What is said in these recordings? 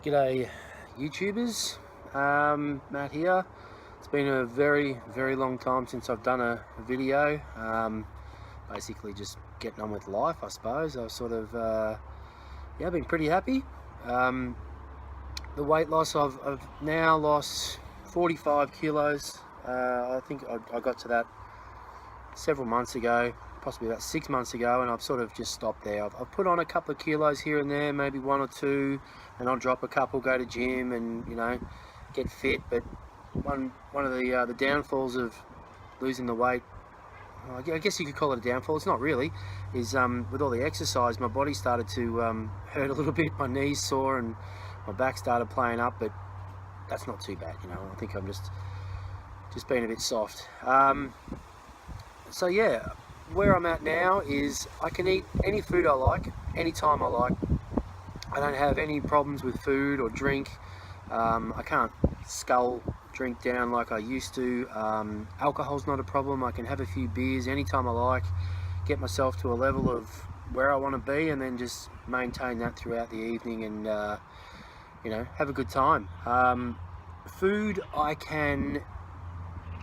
G'day YouTubers, Matt here. It's been a very long time since I've done a video. Basically just getting on with life, I suppose. I've sort of been pretty happy. The weight loss, I've now lost 45 kilos. I think I got to that several months ago, possibly about 6 months ago, and I've sort of just stopped there. I've put on a couple of kilos here and there, maybe one or two, and I'll drop a couple, go to gym and, you know, get fit. But one of the downfalls of losing the weight, I guess you could call it a downfall, it's not really, is with all the exercise, my body started to hurt a little bit. My knees sore and my back started playing up, but that's not too bad, you know. I think I'm just being a bit soft. So yeah, where I'm at now is I can eat any food I like, anytime I like. I don't have any problems with food or drink. I can't scull drink down like I used to. Alcohol's not a problem. I can have a few beers anytime I like, get myself to a level of where I want to be, and then just maintain that throughout the evening and you know, have a good time. Food,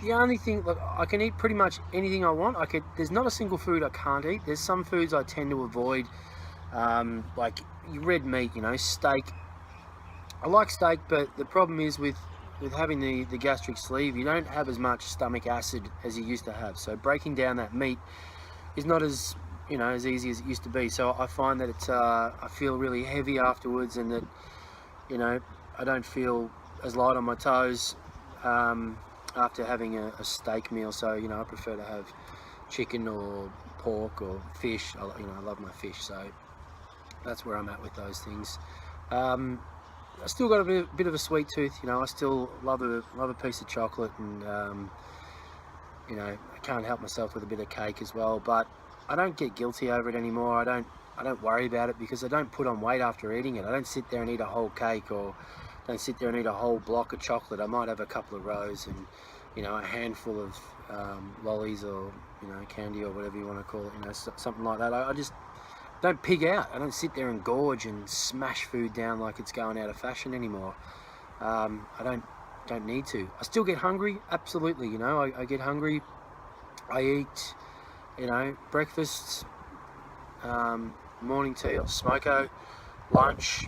the only thing, look, I can eat pretty much anything I want. There's not a single food I can't eat. There's some foods I tend to avoid, like red meat, you know, steak. I like steak, but the problem is with having the gastric sleeve, you don't have as much stomach acid as you used to have. So breaking down that meat is not as, you know, as easy as it used to be. So I find that it's I feel really heavy afterwards, and that, you know, I don't feel as light on my toes after having a steak meal. So, you know, I prefer to have chicken or pork or fish. You know, I love my fish, so that's where I'm at with those things. I still got a bit of a sweet tooth, you know. I still love a piece of chocolate, and you know, I can't help myself with a bit of cake as well. But I don't get guilty over it anymore. I don't worry about it, because I don't put on weight after eating it. I don't sit there and eat a whole cake, or don't sit there and eat a whole block of chocolate. I might have a couple of rows and, you know, a handful of lollies, or, you know, candy, or whatever you want to call it, you know, something like that. I just don't pig out. I don't sit there and gorge and smash food down like it's going out of fashion anymore. I don't need to. I still get hungry, absolutely, you know. I get hungry. I eat, you know, breakfast, morning tea or smoko, lunch,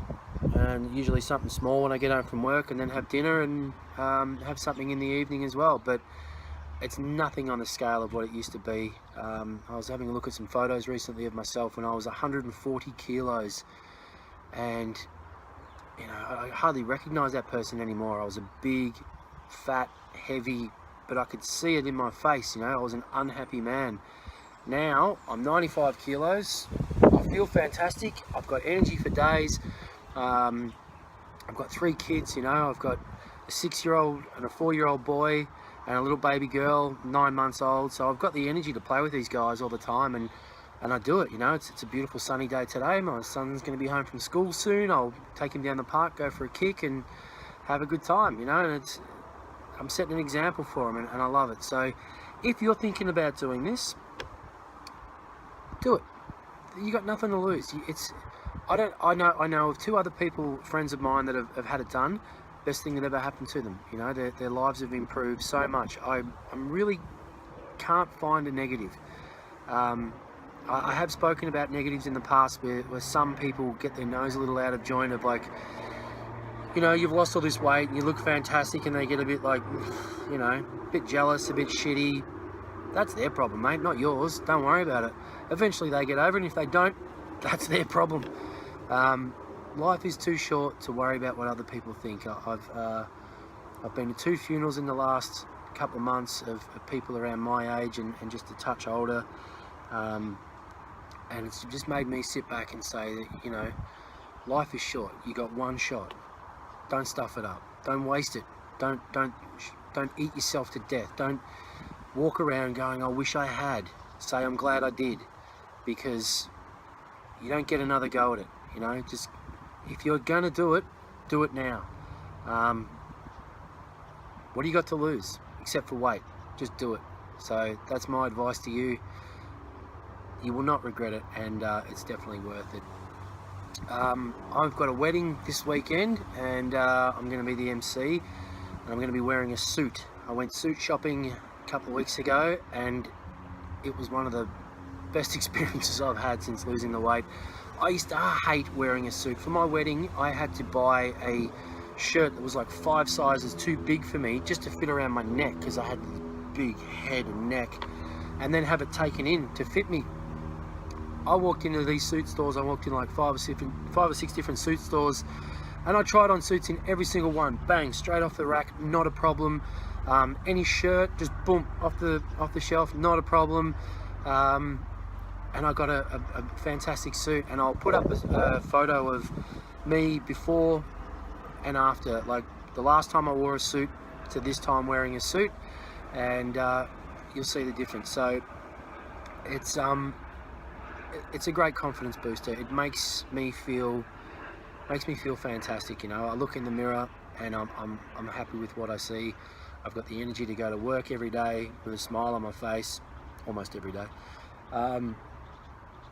and usually something small when I get home from work, and then have dinner, and have something in the evening as well. But it's nothing on the scale of what it used to be. I was having a look at some photos recently of myself when I was 140 kilos, and, you know, I hardly recognize that person anymore. I was a big, fat, heavy, but I could see it in my face, you know. I was an unhappy man. Now I'm 95 kilos. I feel fantastic. I've got energy for days. I've got 3 kids, you know. I've got a 6-year-old and a 4-year-old boy and a little baby girl, 9 months old. So I've got the energy to play with these guys all the time, and I do it, you know. It's a beautiful sunny day today. My son's going to be home from school soon. I'll take him down the park, go for a kick, and have a good time, you know. And I'm setting an example for him, and I love it. So if you're thinking about doing this, do it. You got nothing to lose. I know of 2 other people, friends of mine, that have had it done. Best thing that ever happened to them. You know, their lives have improved so much. I really can't find a negative. I have spoken about negatives in the past where some people get their nose a little out of joint, of like, you know, you've lost all this weight and you look fantastic, and they get a bit like, you know, a bit jealous, a bit shitty. That's their problem, mate, not yours. Don't worry about it. Eventually they get over it, and if they don't, that's their problem. Life is too short to worry about what other people think. I've been to 2 funerals in the last couple of months of people around my age and just a touch older, and it's just made me sit back and say that, you know, life is short. You got one shot. Don't stuff it up. Don't waste it. Don't eat yourself to death. Don't walk around going, I wish I had. Say, I'm glad I did, because you don't get another go at it, you know. Just, if you're gonna do it now. What do you got to lose except for weight? Just do it. So that's my advice to you. You will not regret it, and it's definitely worth it. I've got a wedding this weekend, and I'm going to be the MC, and I'm going to be wearing a suit. I went suit shopping a couple of weeks ago, and it was one of the best experiences I've had since losing the weight. I used to hate wearing a suit. For my wedding, I had to buy a shirt that was like 5 sizes too big for me, just to fit around my neck, because I had this big head and neck, and then have it taken in to fit me. I walked into these suit stores. I walked in like 5 or 6 different suit stores, and I tried on suits in every single one. Bang, straight off the rack, not a problem. Any shirt, just boom, off the shelf, not a problem. And I got a fantastic suit, and I'll put up a photo of me before and after, like the last time I wore a suit to this time wearing a suit, and you'll see the difference. So it's a great confidence booster. It makes me feel fantastic. You know, I look in the mirror and I'm happy with what I see. I've got the energy to go to work every day with a smile on my face, almost every day.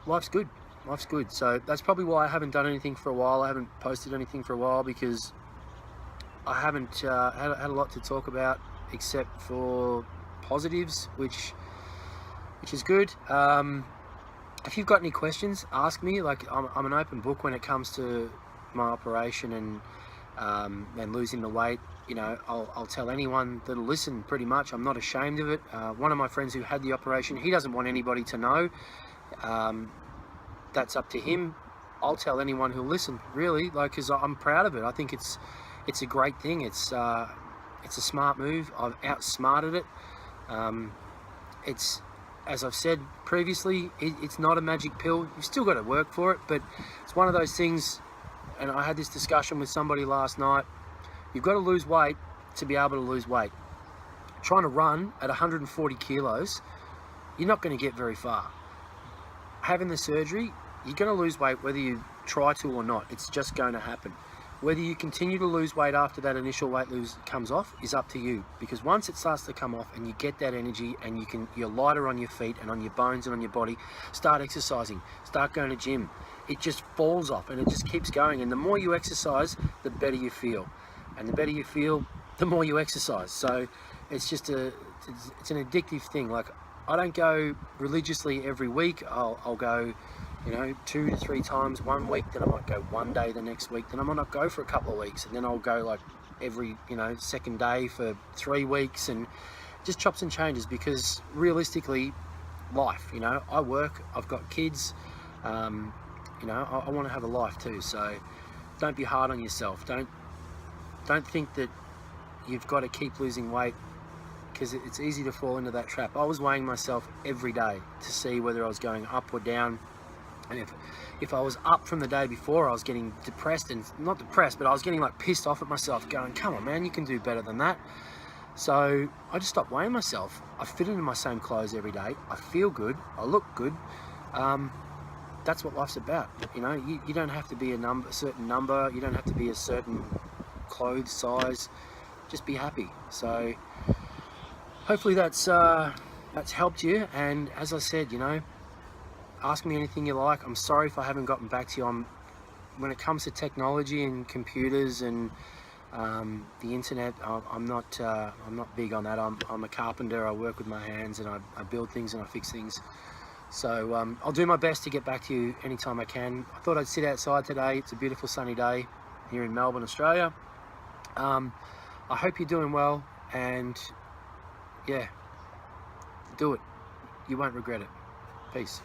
Life's good. Life's good. So that's probably why I haven't done anything for a while. I haven't posted anything for a while, because I haven't had a lot to talk about except for positives, which is good. If you've got any questions, ask me. Like, I'm an open book when it comes to my operation and losing the weight. You know, I'll tell anyone that'll listen, pretty much. I'm not ashamed of it. One of my friends who had the operation, he doesn't want anybody to know. That's up to him. I'll tell anyone who'll listen, really, like, because I'm proud of it. I think it's a great thing. It's a smart move. I've outsmarted it. It's, as I've said previously, it's not a magic pill. You've still got to work for it, but it's one of those things, and I had this discussion with somebody last night. You've got to lose weight to be able to lose weight. Trying to run at 140 kilos, you're not going to get very far. Having the surgery, you're going to lose weight whether you try to or not. It's just going to happen. Whether you continue to lose weight after that initial weight lose comes off is up to you, because once it starts to come off and you get that energy and you're lighter on your feet and on your bones and on your body, start exercising, start going to gym. It just falls off and it just keeps going, and the more you exercise, the better you feel, and the better you feel, the more you exercise. So it's just it's an addictive thing. Like, I don't go religiously every week. I'll go, you know, 2 to 3 times one week, then I might go one day the next week, then I might not go for a couple of weeks, and then I'll go like every, you know, second day for 3 weeks, and just chops and changes, because realistically, life, you know, I work, I've got kids, you know, I want to have a life too. So don't be hard on yourself. Don't think that you've got to keep losing weight, because it's easy to fall into that trap. I was weighing myself every day to see whether I was going up or down. And if I was up from the day before, I was getting depressed, and not depressed, but I was getting like pissed off at myself, going, come on man, you can do better than that. So I just stopped weighing myself. I fit into my same clothes every day. I feel good. I look good. That's what life's about. You know, you don't have to be a certain number. You don't have to be a certain clothes size. Just be happy. So hopefully that's helped you. And as I said, you know, ask me anything you like. I'm sorry if I haven't gotten back to you. When it comes to technology and computers and the internet, I'm not big on that. I'm a carpenter. I work with my hands, and I build things and I fix things. So I'll do my best to get back to you anytime I can. I thought I'd sit outside today. It's a beautiful sunny day here in Melbourne, Australia. I hope you're doing well, and yeah, do it. You won't regret it. Peace.